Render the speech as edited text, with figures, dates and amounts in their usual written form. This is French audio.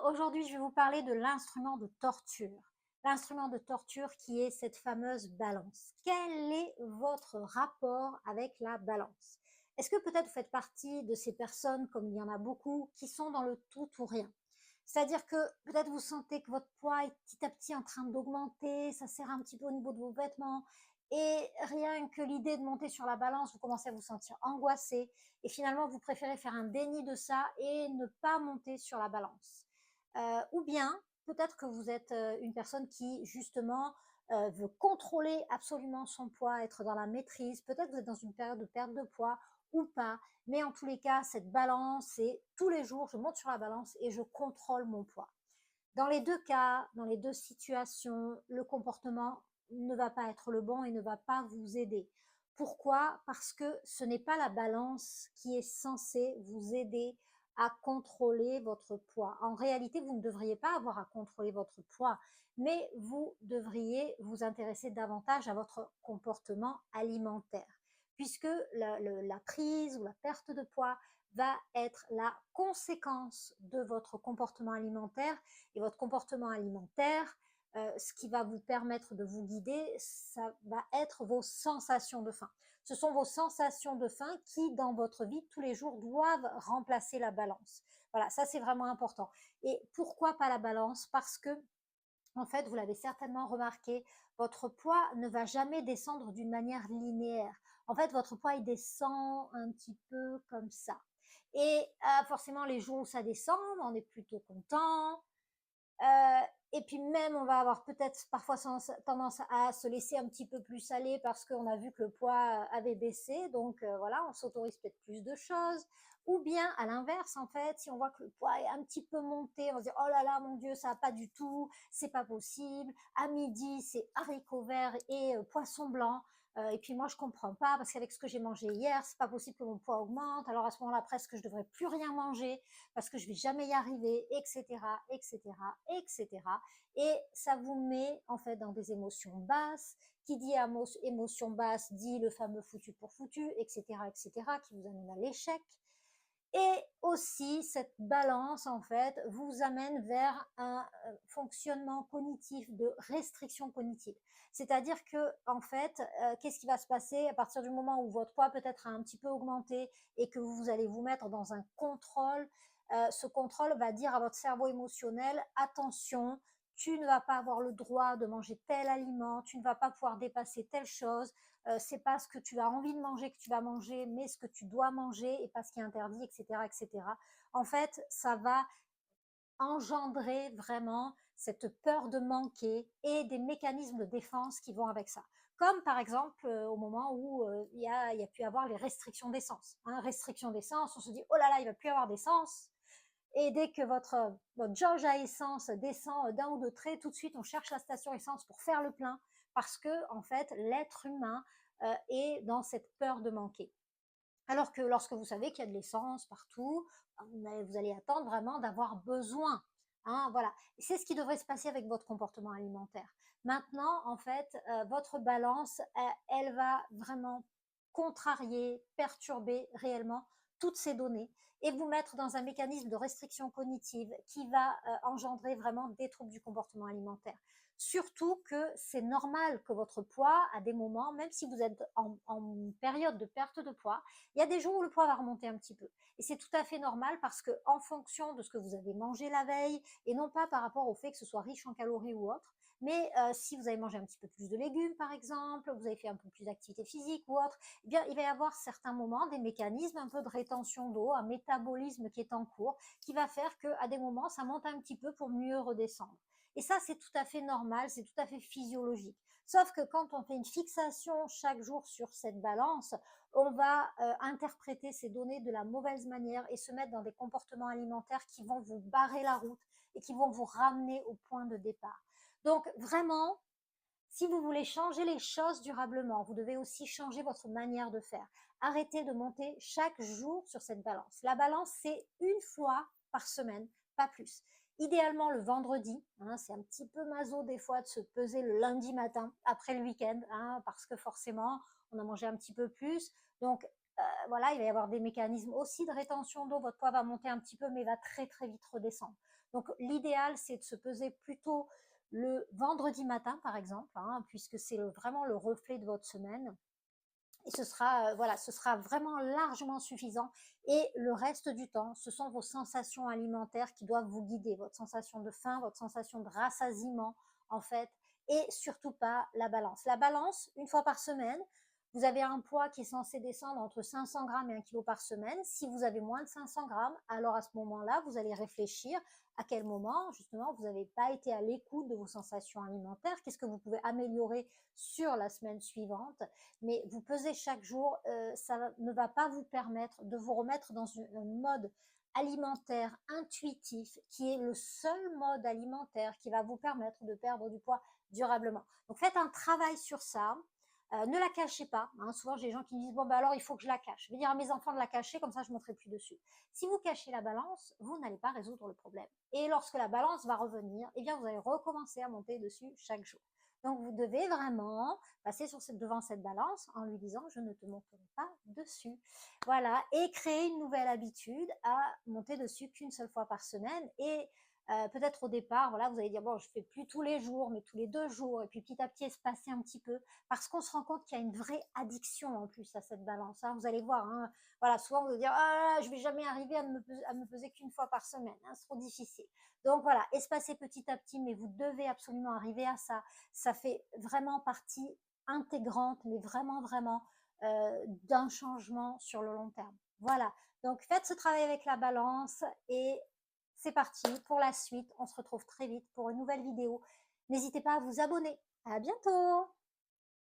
Alors aujourd'hui, je vais vous parler de l'instrument de torture. L'instrument de torture qui est cette fameuse balance. Quel est votre rapport avec la balance? Est-ce que peut-être vous faites partie de ces personnes, comme il y en a beaucoup, qui sont dans le tout ou rien? C'est-à-dire que peut-être vous sentez que votre poids est petit à petit en train d'augmenter, ça serre un petit peu au niveau de vos vêtements, et rien que l'idée de monter sur la balance, vous commencez à vous sentir angoissé, et finalement vous préférez faire un déni de ça et ne pas monter sur la balance. Ou bien peut-être que vous êtes une personne qui justement veut contrôler absolument son poids, être dans la maîtrise. Peut-être que vous êtes dans une période de perte de poids ou pas. Mais en tous les cas, cette balance, c'est tous les jours, je monte sur la balance et je contrôle mon poids. Dans les deux cas, dans les deux situations, le comportement ne va pas être le bon et ne va pas vous aider. Pourquoi? Parce que ce n'est pas la balance qui est censée vous aider à contrôler votre poids. En réalité, vous ne devriez pas avoir à contrôler votre poids, mais vous devriez vous intéresser davantage à votre comportement alimentaire, puisque la prise ou la perte de poids va être la conséquence de votre comportement alimentaire, et votre comportement alimentaire, ce qui va vous permettre de vous guider, ça va être vos sensations de faim. Ce sont vos sensations de faim qui, dans votre vie de tous les jours, doivent remplacer la balance. Voilà, ça c'est vraiment important. Et pourquoi pas la balance? Parce que, en fait, vous l'avez certainement remarqué, votre poids ne va jamais descendre d'une manière linéaire. En fait, votre poids, il descend un petit peu comme ça. Et forcément, les jours où ça descend, on est plutôt content. Et puis même, on va avoir peut-être parfois tendance à se laisser un petit peu plus aller parce qu'on a vu que le poids avait baissé. Donc voilà, on s'autorise peut-être plus de choses. Ou bien à l'inverse, en fait, si on voit que le poids est un petit peu monté, on se dit oh là là, mon Dieu, ça va pas du tout, c'est pas possible. À midi, c'est haricots verts et poisson blanc. Et puis moi, je comprends pas parce qu'avec ce que j'ai mangé hier, c'est pas possible que mon poids augmente. Alors à ce moment-là, presque, je devrais plus rien manger parce que je vais jamais y arriver, etc., etc., etc. Et ça vous met en fait dans des émotions basses. Qui dit émotion basse dit le fameux foutu pour foutu, etc., etc., qui vous amène à l'échec. Et aussi, cette balance, en fait, vous amène vers un fonctionnement cognitif de restriction cognitive. C'est-à-dire que, en fait, qu'est-ce qui va se passer à partir du moment où votre poids peut-être a un petit peu augmenté et que vous allez vous mettre dans un contrôle? Ce contrôle va dire à votre cerveau émotionnel, attention, tu ne vas pas avoir le droit de manger tel aliment, tu ne vas pas pouvoir dépasser telle chose, c'est pas ce que tu as envie de manger que tu vas manger, mais ce que tu dois manger et pas ce qui est interdit, etc., etc. En fait, ça va engendrer vraiment cette peur de manquer et des mécanismes de défense qui vont avec ça. Comme par exemple au moment où il y a pu avoir les restrictions d'essence. Hein, restrictions d'essence, on se dit oh là là, il va plus y avoir d'essence. Et dès que votre jauge à essence descend d'un ou deux traits, tout de suite, on cherche la station essence pour faire le plein, parce que, en fait, l'être humain est dans cette peur de manquer. Alors que lorsque vous savez qu'il y a de l'essence partout, vous allez attendre vraiment d'avoir besoin. Hein, voilà. C'est ce qui devrait se passer avec votre comportement alimentaire. Maintenant, en fait, votre balance, elle va vraiment contrarier, perturber réellement toutes ces données et vous mettre dans un mécanisme de restriction cognitive qui va engendrer vraiment des troubles du comportement alimentaire. Surtout que c'est normal que votre poids, à des moments, même si vous êtes en période de perte de poids, il y a des jours où le poids va remonter un petit peu. Et c'est tout à fait normal parce que en fonction de ce que vous avez mangé la veille, et non pas par rapport au fait que ce soit riche en calories ou autre, mais si vous avez mangé un petit peu plus de légumes, par exemple, vous avez fait un peu plus d'activité physique ou autre, eh bien, il va y avoir certains moments des mécanismes un peu de rétention d'eau, un métabolisme qui est en cours, qui va faire qu'à des moments, ça monte un petit peu pour mieux redescendre. Et ça, c'est tout à fait normal, c'est tout à fait physiologique. Sauf que quand on fait une fixation chaque jour sur cette balance, on va interpréter ces données de la mauvaise manière et se mettre dans des comportements alimentaires qui vont vous barrer la route et qui vont vous ramener au point de départ. Donc vraiment, si vous voulez changer les choses durablement, vous devez aussi changer votre manière de faire. Arrêtez de monter chaque jour sur cette balance. La balance, c'est une fois par semaine, pas plus. Idéalement le vendredi, hein, c'est un petit peu maso des fois de se peser le lundi matin après le week-end, hein, parce que forcément on a mangé un petit peu plus. Donc voilà, il va y avoir des mécanismes aussi de rétention d'eau. Votre poids va monter un petit peu, mais va très, très vite redescendre. Donc, l'idéal, c'est de se peser plutôt le vendredi matin, par exemple, hein, puisque c'est vraiment le reflet de votre semaine. Et ce sera, voilà, ce sera vraiment largement suffisant. Et le reste du temps, ce sont vos sensations alimentaires qui doivent vous guider, votre sensation de faim, votre sensation de rassasiement, en fait, et surtout pas la balance. La balance, une fois par semaine, vous avez un poids qui est censé descendre entre 500 grammes et 1 kilo par semaine. Si vous avez moins de 500 grammes, alors à ce moment-là, vous allez réfléchir à quel moment, justement, vous n'avez pas été à l'écoute de vos sensations alimentaires. Qu'est-ce que vous pouvez améliorer sur la semaine suivante? Mais vous pesez chaque jour, ça ne va pas vous permettre de vous remettre dans un mode alimentaire intuitif, qui est le seul mode alimentaire qui va vous permettre de perdre du poids durablement. Donc faites un travail sur ça. Ne la cachez pas. Hein. Souvent, j'ai des gens qui me disent, bon, bah alors il faut que je la cache. Je vais dire à mes enfants de la cacher, comme ça je ne monterai plus dessus. Si vous cachez la balance, vous n'allez pas résoudre le problème. Et lorsque la balance va revenir, eh bien, vous allez recommencer à monter dessus chaque jour. Donc, vous devez vraiment passer devant cette balance en lui disant, je ne te monterai pas dessus. Voilà, et créer une nouvelle habitude à monter dessus qu'une seule fois par semaine. Et peut-être au départ, voilà, vous allez dire, bon, je fais plus tous les jours, mais tous les 2 jours, et puis petit à petit espacer un petit peu, parce qu'on se rend compte qu'il y a une vraie addiction en plus à cette balance. Hein. Vous allez voir, hein, voilà, souvent vous allez dire, ah, je vais jamais arriver à me peser qu'une fois par semaine, hein, c'est trop difficile. Donc voilà, espacer petit à petit, mais vous devez absolument arriver à ça. Ça fait vraiment partie intégrante, mais vraiment, vraiment, d'un changement sur le long terme. Voilà, donc faites ce travail avec la balance et c'est parti pour la suite. On se retrouve très vite pour une nouvelle vidéo. N'hésitez pas à vous abonner. À bientôt!